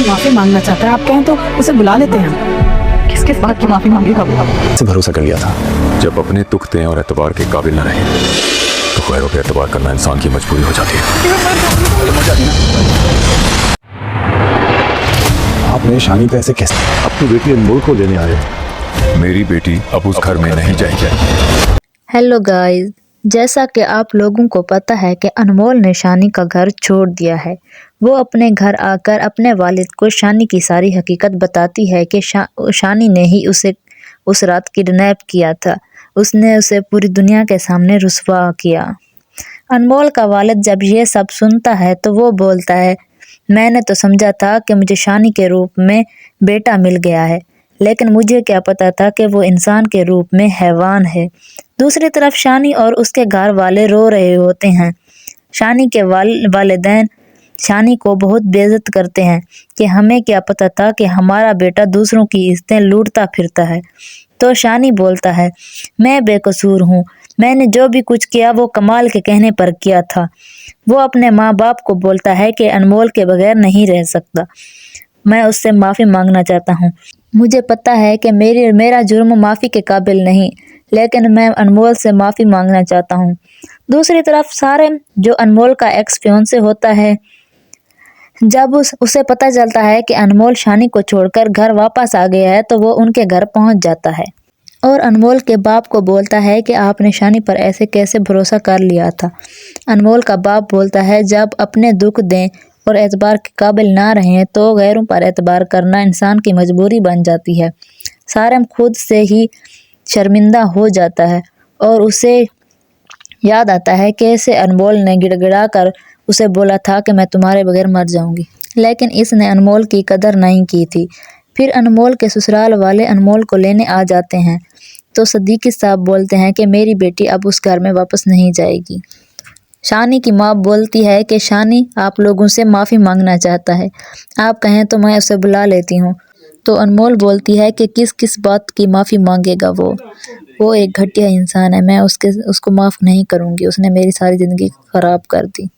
माफी मांगना चाहता है, आप कहें तो उसे बुला लेते हैं हम। किस किस बात की माफी मांगेगा वो? से भरोसा कर लिया था। जब अपने तुख्ते और एतबार के काबिल न रहे तो गैरों पे एतबार करना इंसान की मजबूरी हो जाती है। आपने शानी पे ऐसे कैसे? अपनी बेटी अनमोल को लेने आए। मेरी बेटी अब उस घर में नहीं जाएगी। हेलो गाइस, जैसा कि आप लोगों को पता है कि अनमोल ने शानी का घर छोड़ दिया है। वो अपने घर आकर अपने वालिद को शानी की सारी हकीकत बताती है कि शानी ने ही उसे उस रात किडनैप किया था। उसने उसे पूरी दुनिया के सामने रुस्वा किया। अनमोल का वालिद जब ये सब सुनता है तो वो बोलता है, मैंने तो समझा था कि मुझे शानी के रूप में बेटा मिल गया है, लेकिन मुझे क्या पता था कि वो इंसान के रूप में हैवान है। दूसरी तरफ शानी और उसके घर वाले रो रहे होते हैं। शानी के वालिदैन शानी को बहुत बेइज्जत करते हैं कि हमें क्या पता था कि हमारा बेटा दूसरों की इज्जतें लूटता फिरता है। तो शानी बोलता है, मैं बेकसूर हूँ, मैंने जो भी कुछ किया वो कमाल के कहने पर किया था। वो अपने माँ बाप को बोलता है कि अनमोल के बगैर नहीं रह सकता। मैं उससे माफ़ी मांगना चाहता हूँ। मुझे पता है कि मेरा जुर्म माफ़ी के काबिल नहीं, लेकिन मैं अनमोल से माफ़ी मांगना चाहता हूँ। दूसरी तरफ सारेम, जो अनमोल का एक्स फियांसे होता है, जब उसे पता चलता है कि अनमोल शानी को छोड़कर घर वापस आ गया है तो वो उनके घर पहुंच जाता है और अनमोल के बाप को बोलता है कि आपने शानी पर ऐसे कैसे भरोसा कर लिया था। अनमोल का बाप बोलता है, जब अपने दुख दें और एतबार के काबिल ना रहें तो गैरों पर एतबार करना इंसान की मजबूरी बन जाती है। सारेम खुद से ही शर्मिंदा हो जाता है और उसे याद आता है कि ऐसे अनमोल ने गिड़गिड़ा कर उसे बोला था कि मैं तुम्हारे बगैर मर जाऊंगी, लेकिन इसने अनमोल की कदर नहीं की थी। फिर अनमोल के ससुराल वाले अनमोल को लेने आ जाते हैं तो सदीकी साहब बोलते हैं कि मेरी बेटी अब उस घर में वापस नहीं जाएगी। शानी की माँ बोलती है कि शानी आप लोगों से माफ़ी मांगना चाहता है, आप कहें तो मैं उसे बुला लेती हूँ। तो अनमोल बोलती है कि किस किस बात की माफ़ी मांगेगा वो एक घटिया इंसान है, मैं उसको माफ़ नहीं करूँगी, उसने मेरी सारी ज़िंदगी ख़राब कर दी।